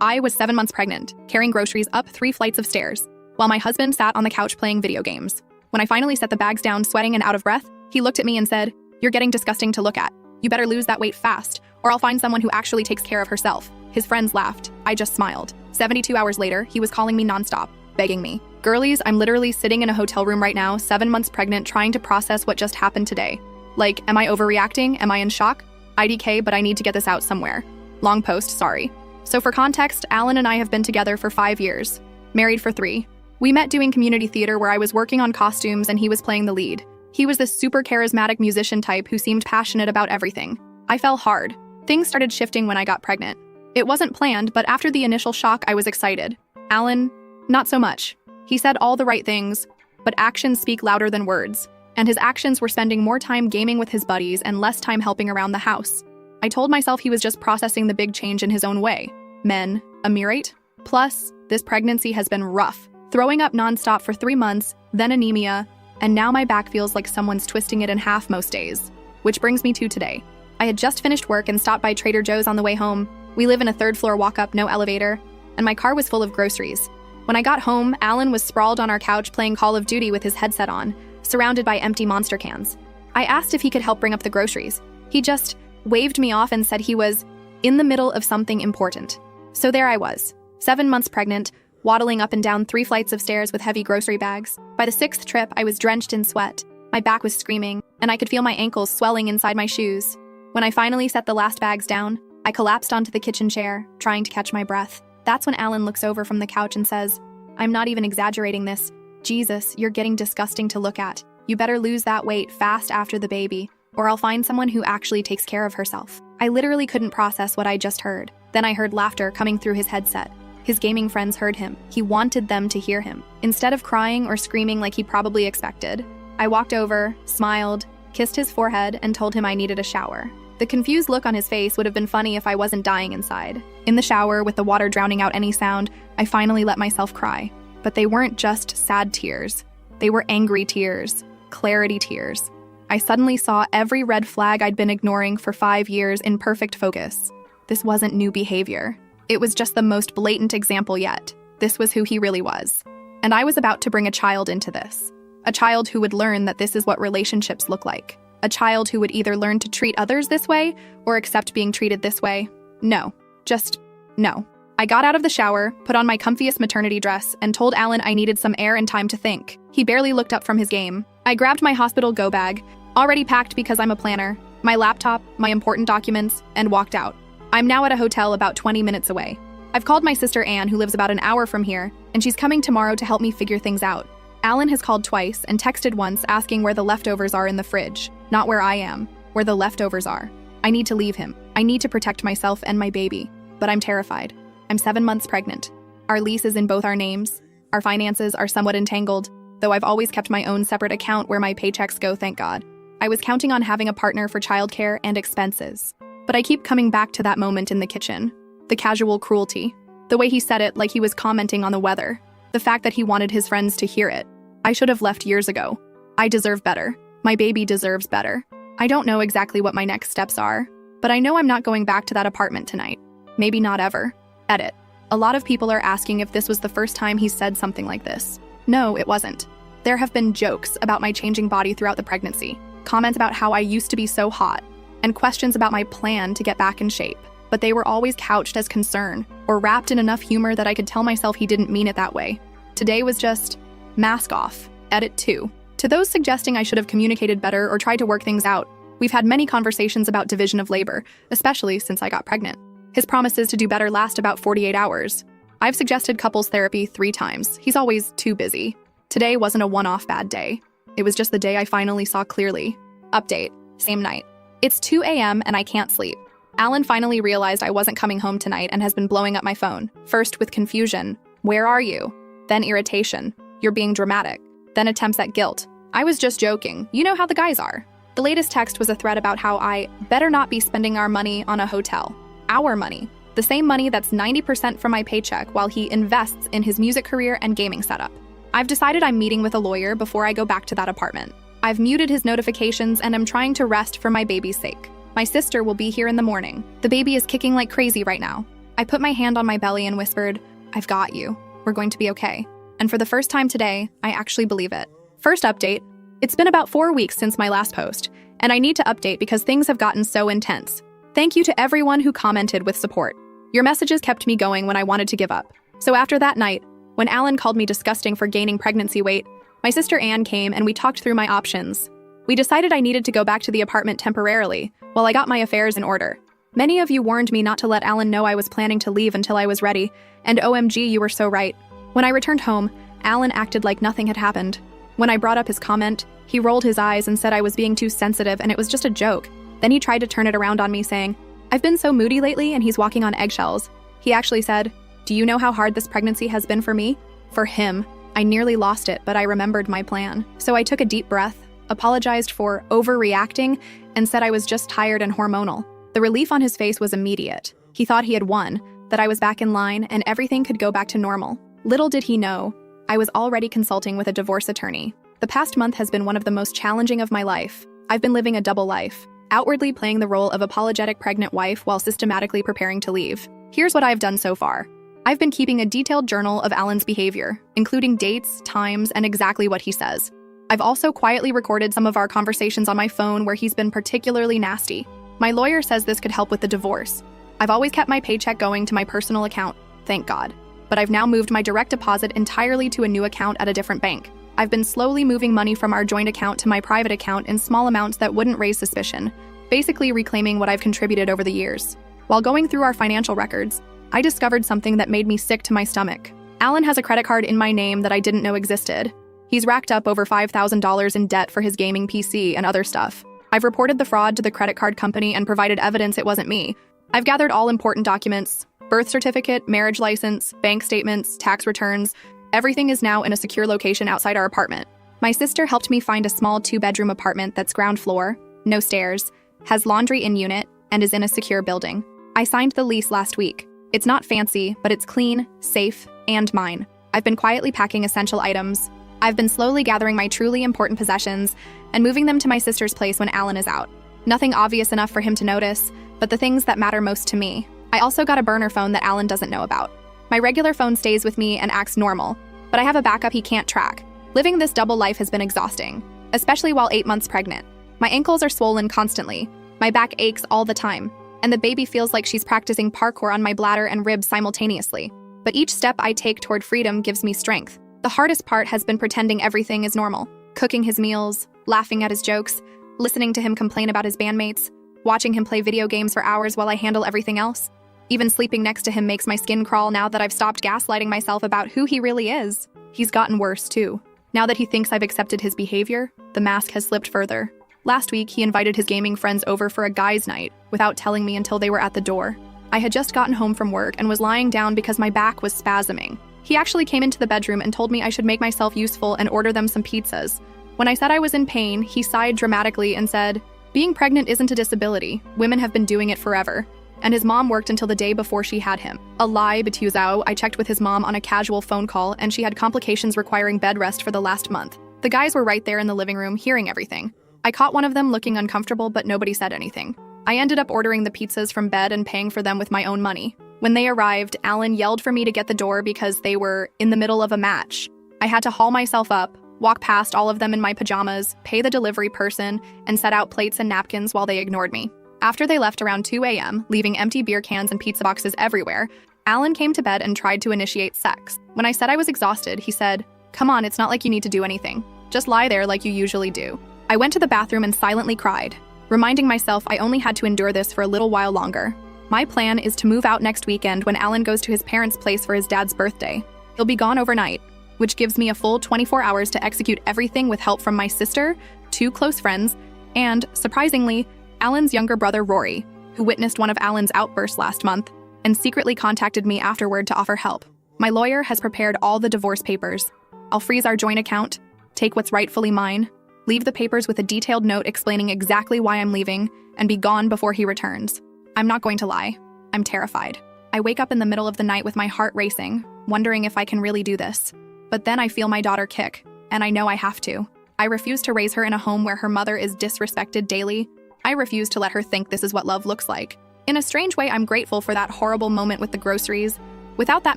I was 7 months pregnant, carrying groceries up 3 flights of stairs, while my husband sat on the couch playing video games. When I finally set the bags down, sweating and out of breath, he looked at me and said, "You're getting disgusting to look at. You better lose that weight fast, or I'll find someone who actually takes care of herself." His friends laughed. I just smiled. 72 hours later, he was calling me nonstop, begging me. Girlies, I'm literally sitting in a hotel room right now, 7 months pregnant, trying to process what just happened today. Like, am I overreacting? Am I in shock? IDK, but I need to get this out somewhere. Long post, sorry. So for context, Alan and I have been together for 5 years, married for 3. We met doing community theater where I was working on costumes and he was playing the lead. He was this super charismatic musician type who seemed passionate about everything. I fell hard. Things started shifting when I got pregnant. It wasn't planned, but after the initial shock, I was excited. Alan, not so much. He said all the right things, but actions speak louder than words. And his actions were spending more time gaming with his buddies and less time helping around the house. I told myself he was just processing the big change in his own way. Men, a mirate? Plus, this pregnancy has been rough. Throwing up nonstop for 3 months, then anemia, and now my back feels like someone's twisting it in half most days. Which brings me to today. I had just finished work and stopped by Trader Joe's on the way home. We live in a 3rd floor walk-up, no elevator, and my car was full of groceries. When I got home, Alan was sprawled on our couch playing Call of Duty with his headset on, surrounded by empty Monster cans. I asked if he could help bring up the groceries. He just waved me off and said he was in the middle of something important. So there I was, 7 months pregnant, waddling up and down 3 flights of stairs with heavy grocery bags. By the 6th trip, I was drenched in sweat. My back was screaming, and I could feel my ankles swelling inside my shoes. When I finally set the last bags down, I collapsed onto the kitchen chair, trying to catch my breath. That's when Alan looks over from the couch and says, "I'm not even exaggerating this. Jesus, you're getting disgusting to look at. You better lose that weight fast after the baby, or I'll find someone who actually takes care of herself." I literally couldn't process what I just heard. Then I heard laughter coming through his headset. His gaming friends heard him. He wanted them to hear him. Instead of crying or screaming like he probably expected, I walked over, smiled, kissed his forehead, and told him I needed a shower. The confused look on his face would have been funny if I wasn't dying inside. In the shower, with the water drowning out any sound, I finally let myself cry. But they weren't just sad tears. They were angry tears, clarity tears. I suddenly saw every red flag I'd been ignoring for 5 years in perfect focus. This wasn't new behavior. It was just the most blatant example yet. This was who he really was. And I was about to bring a child into this. A child who would learn that this is what relationships look like. A child who would either learn to treat others this way or accept being treated this way. No. Just no. I got out of the shower, put on my comfiest maternity dress, and told Alan I needed some air and time to think. He barely looked up from his game. I grabbed my hospital go bag, already packed because I'm a planner, my laptop, my important documents, and walked out. I'm now at a hotel about 20 minutes away. I've called my sister Anne, who lives about an hour from here, and she's coming tomorrow to help me figure things out. Alan has called twice and texted once asking where the leftovers are in the fridge. Not where I am, where the leftovers are. I need to leave him. I need to protect myself and my baby. But I'm terrified. I'm 7 months pregnant. Our lease is in both our names. Our finances are somewhat entangled, though I've always kept my own separate account where my paychecks go, thank God. I was counting on having a partner for childcare and expenses. But I keep coming back to that moment in the kitchen. The casual cruelty. The way he said it like he was commenting on the weather. The fact that he wanted his friends to hear it. I should have left years ago. I deserve better. My baby deserves better. I don't know exactly what my next steps are, but I know I'm not going back to that apartment tonight. Maybe not ever. Edit. A lot of people are asking if this was the first time he said something like this. No, it wasn't. There have been jokes about my changing body throughout the pregnancy, comments about how I used to be so hot, and questions about my plan to get back in shape. But they were always couched as concern, or wrapped in enough humor that I could tell myself he didn't mean it that way. Today was just mask off. Edit 2. To those suggesting I should have communicated better or tried to work things out, we've had many conversations about division of labor, especially since I got pregnant. His promises to do better last about 48 hours. I've suggested couples therapy 3 times. He's always too busy. Today wasn't a one-off bad day. It was just the day I finally saw clearly. Update. Same night. It's 2 a.m. and I can't sleep. Alan finally realized I wasn't coming home tonight and has been blowing up my phone. First with confusion. Where are you? Then irritation. You're being dramatic. Then attempts at guilt. I was just joking. You know how the guys are. The latest text was a threat about how I better not be spending our money on a hotel. Our money. The same money that's 90% from my paycheck while he invests in his music career and gaming setup. I've decided I'm meeting with a lawyer before I go back to that apartment. I've muted his notifications and am trying to rest for my baby's sake. My sister will be here in the morning. The baby is kicking like crazy right now. I put my hand on my belly and whispered, "I've got you. We're going to be okay." And for the first time today, I actually believe it. First update. It's been about 4 weeks since my last post, and I need to update because things have gotten so intense. Thank you to everyone who commented with support. Your messages kept me going when I wanted to give up. So after that night, when Alan called me disgusting for gaining pregnancy weight, my sister Anne came and we talked through my options. We decided I needed to go back to the apartment temporarily while I got my affairs in order. Many of you warned me not to let Alan know I was planning to leave until I was ready, and OMG, you were so right. When I returned home, Alan acted like nothing had happened. When I brought up his comment, he rolled his eyes and said I was being too sensitive and it was just a joke. Then he tried to turn it around on me saying, "I've been so moody lately," and he's walking on eggshells. He actually said, "Do you know how hard this pregnancy has been for me?" For him. I nearly lost it, but I remembered my plan. So I took a deep breath, apologized for overreacting, and said I was just tired and hormonal. The relief on his face was immediate. He thought he had won, that I was back in line, and everything could go back to normal. Little did he know, I was already consulting with a divorce attorney. The past month has been one of the most challenging of my life. I've been living a double life, outwardly playing the role of apologetic pregnant wife while systematically preparing to leave. Here's what I've done so far. I've been keeping a detailed journal of Alan's behavior, including dates, times, and exactly what he says. I've also quietly recorded some of our conversations on my phone where he's been particularly nasty. My lawyer says this could help with the divorce. I've always kept my paycheck going to my personal account, thank God. But I've now moved my direct deposit entirely to a new account at a different bank. I've been slowly moving money from our joint account to my private account in small amounts that wouldn't raise suspicion, basically reclaiming what I've contributed over the years. While going through our financial records, I discovered something that made me sick to my stomach. Alan has a credit card in my name that I didn't know existed. He's racked up over $5,000 in debt for his gaming PC and other stuff. I've reported the fraud to the credit card company and provided evidence it wasn't me. I've gathered all important documents, birth certificate, marriage license, bank statements, tax returns. Everything is now in a secure location outside our apartment. My sister helped me find a small 2-bedroom apartment that's ground floor, no stairs, has laundry in unit, and is in a secure building. I signed the lease last week. It's not fancy, but it's clean, safe, and mine. I've been quietly packing essential items. I've been slowly gathering my truly important possessions and moving them to my sister's place when Alan is out. Nothing obvious enough for him to notice, but the things that matter most to me. I also got a burner phone that Alan doesn't know about. My regular phone stays with me and acts normal, but I have a backup he can't track. Living this double life has been exhausting, especially while 8 months pregnant. My ankles are swollen constantly. My back aches all the time, and the baby feels like she's practicing parkour on my bladder and ribs simultaneously. But each step I take toward freedom gives me strength. The hardest part has been pretending everything is normal. Cooking his meals, laughing at his jokes, listening to him complain about his bandmates, watching him play video games for hours while I handle everything else. Even sleeping next to him makes my skin crawl now that I've stopped gaslighting myself about who he really is. He's gotten worse, too. Now that he thinks I've accepted his behavior, the mask has slipped further. Last week, he invited his gaming friends over for a guys' night without telling me until they were at the door. I had just gotten home from work and was lying down because my back was spasming. He actually came into the bedroom and told me I should make myself useful and order them some pizzas. When I said I was in pain, he sighed dramatically and said, "Being pregnant isn't a disability. Women have been doing it forever." And his mom worked until the day before she had him. A lie, Betuzao. I checked with his mom on a casual phone call, and she had complications requiring bed rest for the last month. The guys were right there in the living room, hearing everything. I caught one of them looking uncomfortable, but nobody said anything. I ended up ordering the pizzas from bed and paying for them with my own money. When they arrived, Alan yelled for me to get the door because they were in the middle of a match. I had to haul myself up, walk past all of them in my pajamas, pay the delivery person, and set out plates and napkins while they ignored me. After they left around 2 a.m., leaving empty beer cans and pizza boxes everywhere, Alan came to bed and tried to initiate sex. When I said I was exhausted, he said, "Come on, it's not like you need to do anything. Just lie there like you usually do." I went to the bathroom and silently cried, reminding myself I only had to endure this for a little while longer. My plan is to move out next weekend when Alan goes to his parents' place for his dad's birthday. He'll be gone overnight, which gives me a full 24 hours to execute everything with help from my sister, 2 close friends, and, surprisingly, Alan's younger brother Rory, who witnessed one of Alan's outbursts last month and secretly contacted me afterward to offer help. My lawyer has prepared all the divorce papers. I'll freeze our joint account, take what's rightfully mine, leave the papers with a detailed note explaining exactly why I'm leaving, and be gone before he returns. I'm not going to lie. I'm terrified. I wake up in the middle of the night with my heart racing, wondering if I can really do this. But then I feel my daughter kick, and I know I have to. I refuse to raise her in a home where her mother is disrespected daily. I refuse to let her think this is what love looks like. In a strange way, I'm grateful for that horrible moment with the groceries. Without that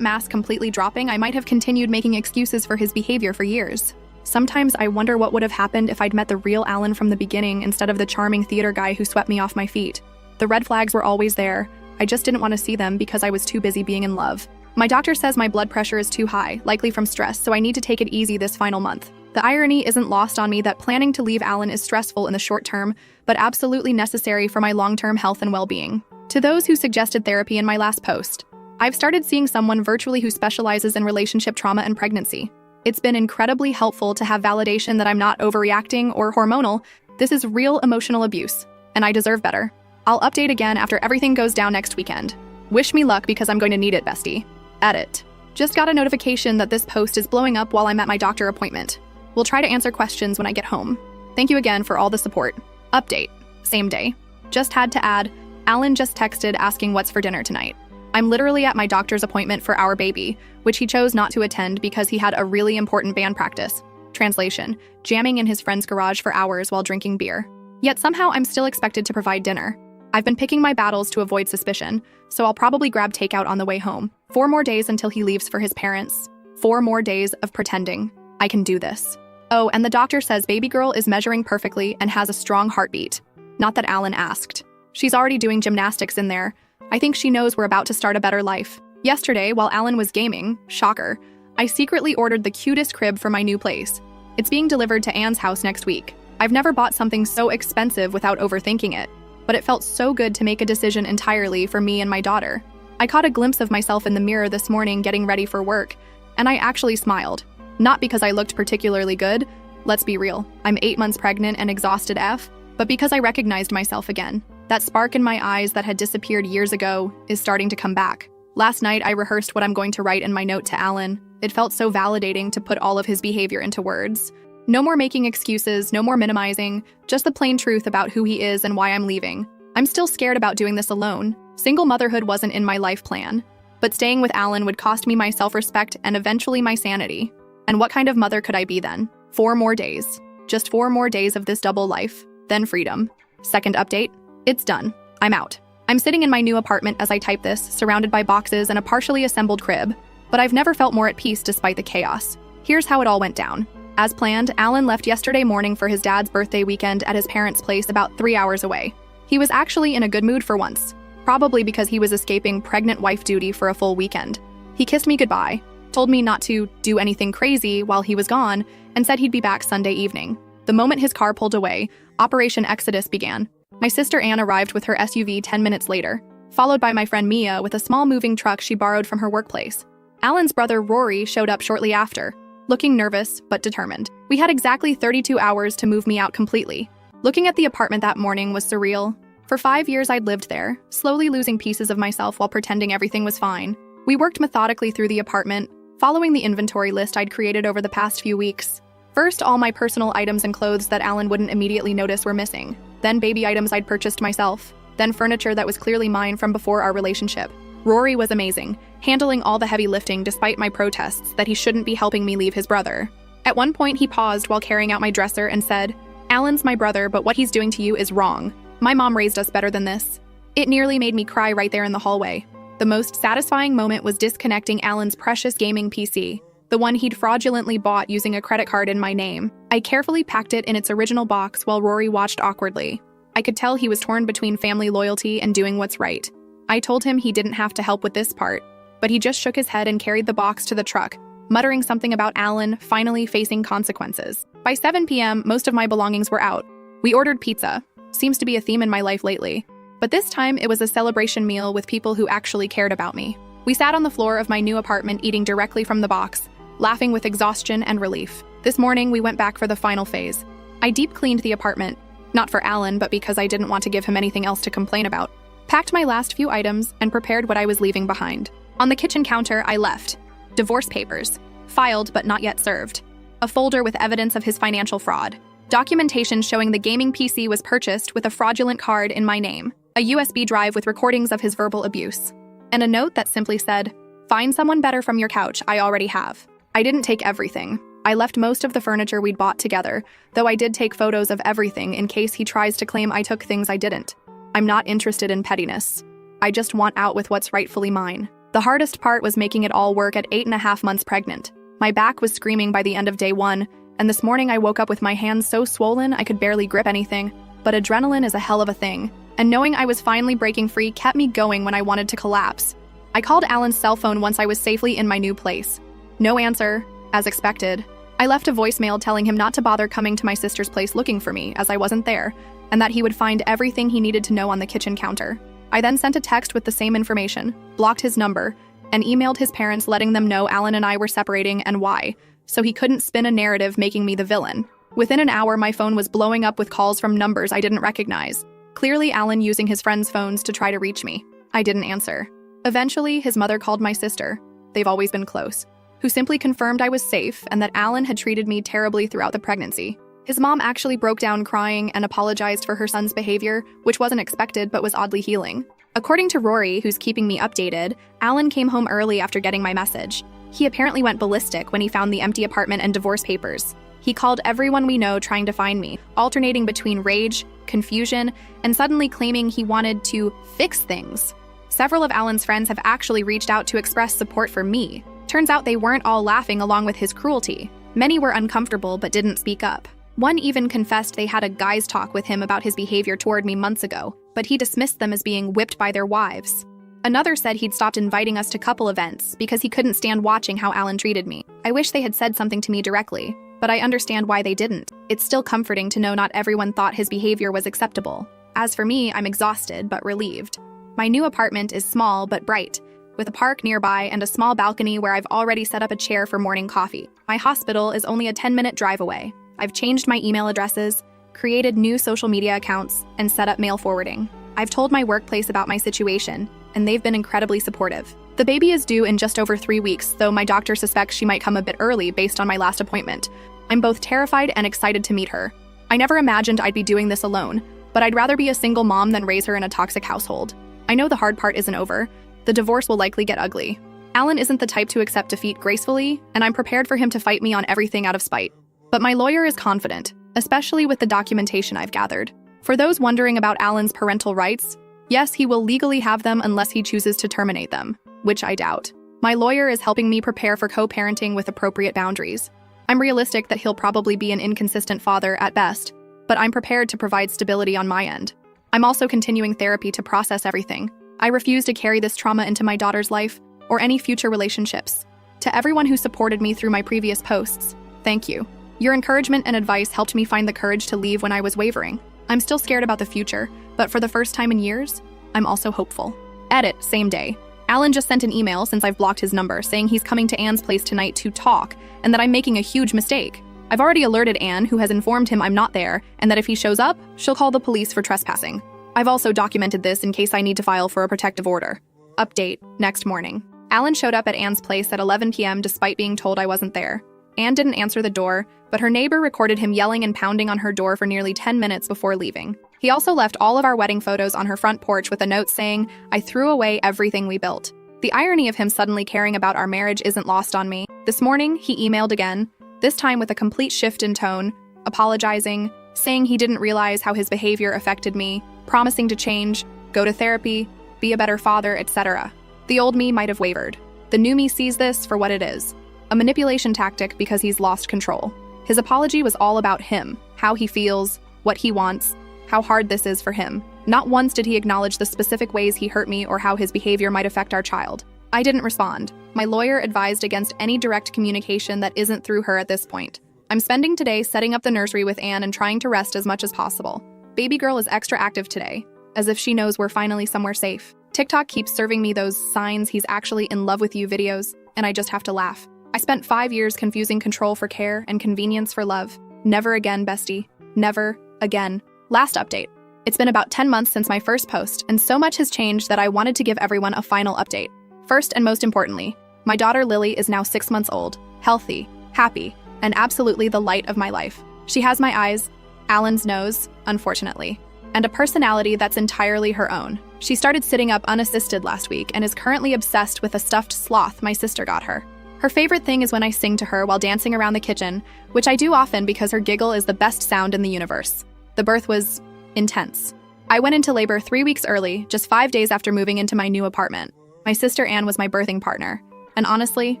mask completely dropping, I might have continued making excuses for his behavior for years. Sometimes I wonder what would have happened if I'd met the real Alan from the beginning instead of the charming theater guy who swept me off my feet. The red flags were always there. I just didn't want to see them because I was too busy being in love. My doctor says my blood pressure is too high, likely from stress, so I need to take it easy this final month. The irony isn't lost on me that planning to leave Alan is stressful in the short term, but absolutely necessary for my long-term health and well-being. To those who suggested therapy in my last post, I've started seeing someone virtually who specializes in relationship trauma and pregnancy. It's been incredibly helpful to have validation that I'm not overreacting or hormonal. This is real emotional abuse, and I deserve better. I'll update again after everything goes down next weekend. Wish me luck because I'm going to need it, bestie. Edit. Just got a notification that this post is blowing up while I'm at my doctor appointment. We'll try to answer questions when I get home. Thank you again for all the support. Update. Same day. Just had to add, Alan just texted asking what's for dinner tonight. I'm literally at my doctor's appointment for our baby, which he chose not to attend because he had a really important band practice. Translation: jamming in his friend's garage for hours while drinking beer. Yet somehow I'm still expected to provide dinner. I've been picking my battles to avoid suspicion, so I'll probably grab takeout on the way home. 4 more days until he leaves for his parents. 4 more days of pretending. I can do this. Oh, and the doctor says baby girl is measuring perfectly and has a strong heartbeat. Not that Alan asked. She's already doing gymnastics in there. I think she knows we're about to start a better life. Yesterday, while Alan was gaming, shocker, I secretly ordered the cutest crib for my new place. It's being delivered to Anne's house next week. I've never bought something so expensive without overthinking it, but it felt so good to make a decision entirely for me and my daughter. I caught a glimpse of myself in the mirror this morning getting ready for work, and I actually smiled. Not because I looked particularly good, let's be real, I'm 8 months pregnant and exhausted AF, but because I recognized myself again. That spark in my eyes that had disappeared years ago is starting to come back. Last night, I rehearsed what I'm going to write in my note to Alan. It felt so validating to put all of his behavior into words. No more making excuses, no more minimizing, just the plain truth about who he is and why I'm leaving. I'm still scared about doing this alone. Single motherhood wasn't in my life plan. But staying with Alan would cost me my self-respect and eventually my sanity. And what kind of mother could I be then? 4 more days. Just 4 more days of this double life, then freedom. Second update. It's done. I'm out. I'm sitting in my new apartment as I type this, surrounded by boxes and a partially assembled crib, but I've never felt more at peace despite the chaos. Here's how it all went down. As planned, Alan left yesterday morning for his dad's birthday weekend at his parents' place about 3 hours away. He was actually in a good mood for once, probably because he was escaping pregnant wife duty for a full weekend. He kissed me goodbye, told me not to do anything crazy while he was gone, and said he'd be back Sunday evening. The moment his car pulled away, Operation Exodus began. My sister Anne arrived with her SUV 10 minutes later, followed by my friend Mia with a small moving truck she borrowed from her workplace. Alan's brother Rory showed up shortly after, looking nervous but determined. We had exactly 32 hours to move me out completely. Looking at the apartment that morning was surreal. For 5 years I'd lived there, slowly losing pieces of myself while pretending everything was fine. We worked methodically through the apartment, following the inventory list I'd created over the past few weeks. First, all my personal items and clothes that Alan wouldn't immediately notice were missing. Then baby items I'd purchased myself. Then furniture that was clearly mine from before our relationship. Rory was amazing, handling all the heavy lifting despite my protests that he shouldn't be helping me leave his brother. At one point, he paused while carrying out my dresser and said, "Alan's my brother, but what he's doing to you is wrong. My mom raised us better than this." It nearly made me cry right there in the hallway. The most satisfying moment was disconnecting Alan's precious gaming PC. The one he'd fraudulently bought using a credit card in my name. I carefully packed it in its original box while Rory watched awkwardly. I could tell he was torn between family loyalty and doing what's right. I told him he didn't have to help with this part, but he just shook his head and carried the box to the truck, muttering something about Alan finally facing consequences. By 7 p.m., most of my belongings were out. We ordered pizza. Seems to be a theme in my life lately. But this time, it was a celebration meal with people who actually cared about me. We sat on the floor of my new apartment eating directly from the box, laughing with exhaustion and relief. This morning, we went back for the final phase. I deep cleaned the apartment, not for Alan, but because I didn't want to give him anything else to complain about. Packed my last few items and prepared what I was leaving behind. On the kitchen counter, I left divorce papers, filed but not yet served, a folder with evidence of his financial fraud, documentation showing the gaming PC was purchased with a fraudulent card in my name, a USB drive with recordings of his verbal abuse, and a note that simply said, "Find someone better from your couch, I already have." I didn't take everything. I left most of the furniture we'd bought together, though I did take photos of everything in case he tries to claim I took things I didn't. I'm not interested in pettiness. I just want out with what's rightfully mine. The hardest part was making it all work at 8.5 months pregnant. My back was screaming by the end of day 1, and this morning I woke up with my hands so swollen I could barely grip anything. But adrenaline is a hell of a thing, and knowing I was finally breaking free kept me going when I wanted to collapse. I called Alan's cell phone once I was safely in my new place. No answer, as expected. I left a voicemail telling him not to bother coming to my sister's place looking for me, as I wasn't there, and that he would find everything he needed to know on the kitchen counter. I then sent a text with the same information, blocked his number, and emailed his parents letting them know Alan and I were separating and why, so he couldn't spin a narrative making me the villain. Within an hour, my phone was blowing up with calls from numbers I didn't recognize. Clearly Alan using his friends' phones to try to reach me. I didn't answer. Eventually, his mother called my sister, they've always been close, who simply confirmed I was safe and that Alan had treated me terribly throughout the pregnancy. His mom actually broke down crying and apologized for her son's behavior, which wasn't expected but was oddly healing. According to Rory, who's keeping me updated, Alan came home early after getting my message. He apparently went ballistic when he found the empty apartment and divorce papers. He called everyone we know trying to find me, alternating between rage, confusion, and suddenly claiming he wanted to fix things. Several of Alan's friends have actually reached out to express support for me. Turns out they weren't all laughing along with his cruelty. Many were uncomfortable but didn't speak up. One even confessed they had a guy's talk with him about his behavior toward me months ago, but he dismissed them as being whipped by their wives. Another said he'd stopped inviting us to couple events because he couldn't stand watching how Alan treated me. I wish they had said something to me directly, but I understand why they didn't. It's still comforting to know not everyone thought his behavior was acceptable. As for me, I'm exhausted but relieved. My new apartment is small but bright, with a park nearby and a small balcony where I've already set up a chair for morning coffee. My hospital is only a 10-minute drive away. I've changed my email addresses, created new social media accounts, and set up mail forwarding. I've told my workplace about my situation, and they've been incredibly supportive. The baby is due in just over 3 weeks, though my doctor suspects she might come a bit early based on my last appointment. I'm both terrified and excited to meet her. I never imagined I'd be doing this alone, but I'd rather be a single mom than raise her in a toxic household. I know the hard part isn't over. The divorce will likely get ugly. Alan isn't the type to accept defeat gracefully, and I'm prepared for him to fight me on everything out of spite. But my lawyer is confident, especially with the documentation I've gathered. For those wondering about Alan's parental rights, yes, he will legally have them unless he chooses to terminate them, which I doubt. My lawyer is helping me prepare for co-parenting with appropriate boundaries. I'm realistic that he'll probably be an inconsistent father at best, but I'm prepared to provide stability on my end. I'm also continuing therapy to process everything. I refuse to carry this trauma into my daughter's life or any future relationships. To everyone who supported me through my previous posts, thank you. Your encouragement and advice helped me find the courage to leave when I was wavering. I'm still scared about the future, but for the first time in years, I'm also hopeful. Edit, same day. Alan just sent an email since I've blocked his number saying he's coming to Anne's place tonight to talk and that I'm making a huge mistake. I've already alerted Anne, who has informed him I'm not there, and that if he shows up, she'll call the police for trespassing. I've also documented this in case I need to file for a protective order. Update, next morning. Alan showed up at Anne's place at 11 p.m. despite being told I wasn't there. Anne didn't answer the door, but her neighbor recorded him yelling and pounding on her door for nearly 10 minutes before leaving. He also left all of our wedding photos on her front porch with a note saying, "I threw away everything we built." The irony of him suddenly caring about our marriage isn't lost on me. This morning, he emailed again, this time with a complete shift in tone, apologizing, saying he didn't realize how his behavior affected me, promising to change, go to therapy, be a better father, etc. The old me might have wavered. The new me sees this for what it is, a manipulation tactic because he's lost control. His apology was all about him, how he feels, what he wants, how hard this is for him. Not once did he acknowledge the specific ways he hurt me or how his behavior might affect our child. I didn't respond. My lawyer advised against any direct communication that isn't through her at this point. I'm spending today setting up the nursery with Anne and trying to rest as much as possible. Baby girl is extra active today, as if she knows we're finally somewhere safe. TikTok keeps serving me those signs he's actually in love with you videos, and I just have to laugh. I spent 5 years confusing control for care and convenience for love. Never again, bestie. Never again. Last update. It's been about 10 months since my first post, and so much has changed that I wanted to give everyone a final update. First and most importantly, my daughter Lily is now 6 months old, healthy, happy, and absolutely the light of my life. She has my eyes, Alan's nose, unfortunately, and a personality that's entirely her own. She started sitting up unassisted last week and is currently obsessed with a stuffed sloth my sister got her. Her favorite thing is when I sing to her while dancing around the kitchen, which I do often because her giggle is the best sound in the universe. The birth was intense. I went into labor 3 weeks early, just 5 days after moving into my new apartment. My sister Anne was my birthing partner, and honestly,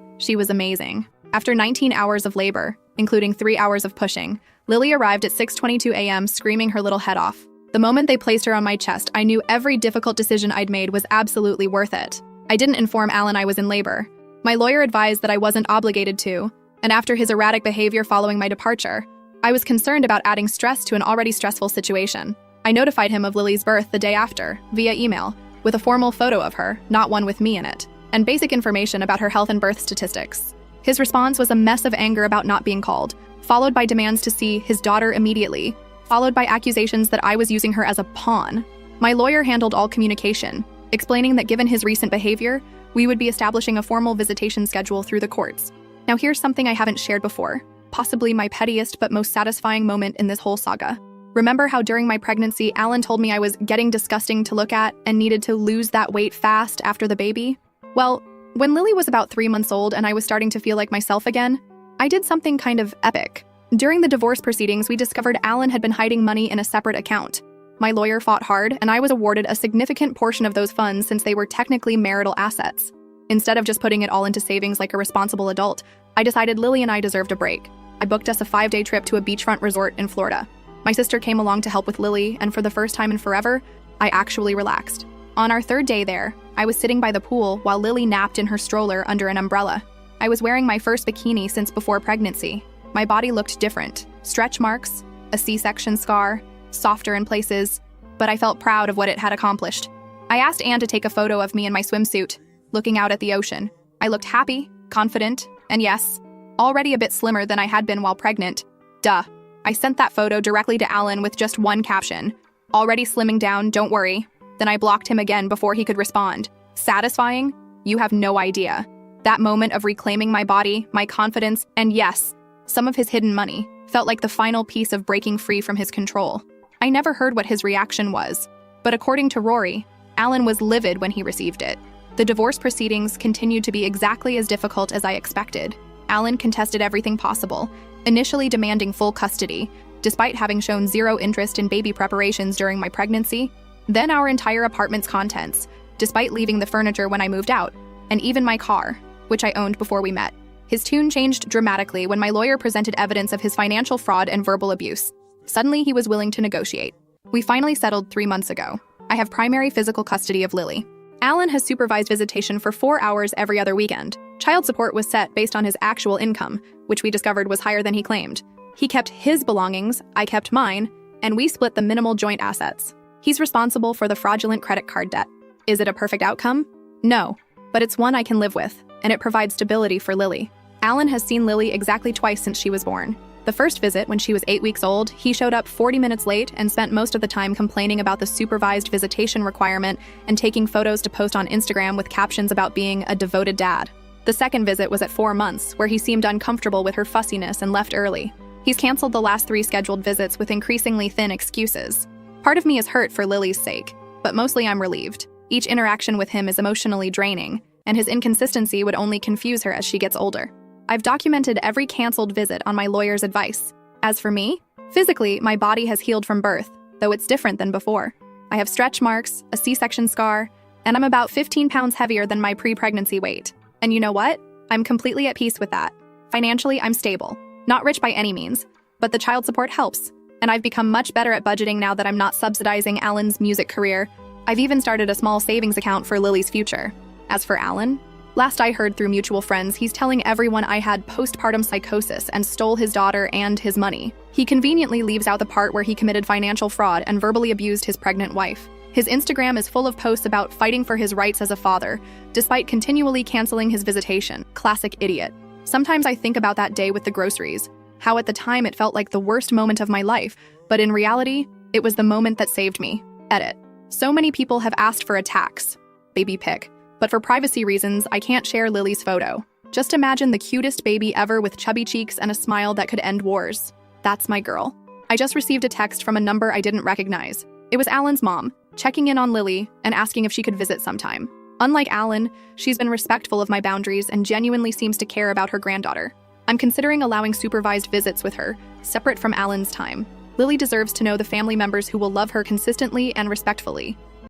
she was amazing. After 19 hours of labor, including 3 hours of pushing, Lily arrived at 6:22 a.m. screaming her little head off. The moment they placed her on my chest, I knew every difficult decision I'd made was absolutely worth it. I didn't inform Alan I was in labor. My lawyer advised that I wasn't obligated to, and after his erratic behavior following my departure, I was concerned about adding stress to an already stressful situation. I notified him of Lily's birth the day after, via email, with a formal photo of her, not one with me in it, and basic information about her health and birth statistics. His response was a mess of anger about not being called, followed by demands to see his daughter immediately, followed by accusations that I was using her as a pawn. My lawyer handled all communication, explaining that given his recent behavior, we would be establishing a formal visitation schedule through the courts. Now here's something I haven't shared before, possibly my pettiest but most satisfying moment in this whole saga. Remember how during my pregnancy, Alan told me I was getting disgusting to look at and needed to lose that weight fast after the baby? Well, when Lily was about 3 months old and I was starting to feel like myself again, I did something kind of epic. During the divorce proceedings, we discovered Alan had been hiding money in a separate account. My lawyer fought hard, and I was awarded a significant portion of those funds since they were technically marital assets. Instead of just putting it all into savings like a responsible adult, I decided Lily and I deserved a break. I booked us a 5-day trip to a beachfront resort in Florida. My sister came along to help with Lily, and for the first time in forever, I actually relaxed. On our 3rd day there, I was sitting by the pool while Lily napped in her stroller under an umbrella. I was wearing my first bikini since before pregnancy. My body looked different. Stretch marks, a C-section scar, softer in places, but I felt proud of what it had accomplished. I asked Anne to take a photo of me in my swimsuit, looking out at the ocean. I looked happy, confident, and yes, already a bit slimmer than I had been while pregnant. Duh. I sent that photo directly to Alan with just one caption. Already slimming down, don't worry. Then I blocked him again before he could respond. Satisfying? You have no idea. That moment of reclaiming my body, my confidence, and yes, some of his hidden money, felt like the final piece of breaking free from his control. I never heard what his reaction was, but according to Rory, Alan was livid when he received it. The divorce proceedings continued to be exactly as difficult as I expected. Alan contested everything possible, initially demanding full custody, despite having shown zero interest in baby preparations during my pregnancy, then our entire apartment's contents, despite leaving the furniture when I moved out, and even my car, which I owned before we met. His tune changed dramatically when my lawyer presented evidence of his financial fraud and verbal abuse. Suddenly, he was willing to negotiate. We finally settled 3 months ago. I have primary physical custody of Lily. Alan has supervised visitation for 4 hours every other weekend. Child support was set based on his actual income, which we discovered was higher than he claimed. He kept his belongings, I kept mine, and we split the minimal joint assets. He's responsible for the fraudulent credit card debt. Is it a perfect outcome? No, but it's one I can live with, and it provides stability for Lily. Alan has seen Lily exactly twice since she was born. The first visit, when she was 8 weeks old, he showed up 40 minutes late and spent most of the time complaining about the supervised visitation requirement and taking photos to post on Instagram with captions about being a devoted dad. The second visit was at 4 months, where he seemed uncomfortable with her fussiness and left early. He's canceled the last 3 scheduled visits with increasingly thin excuses. Part of me is hurt for Lily's sake, but mostly I'm relieved. Each interaction with him is emotionally draining, and his inconsistency would only confuse her as she gets older. I've documented every canceled visit on my lawyer's advice. As for me, physically, my body has healed from birth, though it's different than before. I have stretch marks, a C-section scar, and I'm about 15 pounds heavier than my pre-pregnancy weight. And you know what? I'm completely at peace with that. Financially, I'm stable. Not rich by any means, but the child support helps, and I've become much better at budgeting now that I'm not subsidizing Alan's music career. I've even started a small savings account for Lily's future. As for Alan, last I heard through mutual friends, he's telling everyone I had postpartum psychosis and stole his daughter and his money. He conveniently leaves out the part where he committed financial fraud and verbally abused his pregnant wife. His Instagram is full of posts about fighting for his rights as a father, despite continually canceling his visitation. Classic idiot. Sometimes I think about that day with the groceries, how at the time it felt like the worst moment of my life, but in reality, it was the moment that saved me. Edit. So many people have asked for a tax, baby pic, but for privacy reasons, I can't share Lily's photo. Just imagine the cutest baby ever with chubby cheeks and a smile that could end wars. That's my girl. I just received a text from a number I didn't recognize. It was Alan's mom, checking in on Lily and asking if she could visit sometime. Unlike Alan, she's been respectful of my boundaries and genuinely seems to care about her granddaughter. I'm considering allowing supervised visits with her, separate from Alan's time. Lily deserves to know the family members who will love her consistently and respectfully.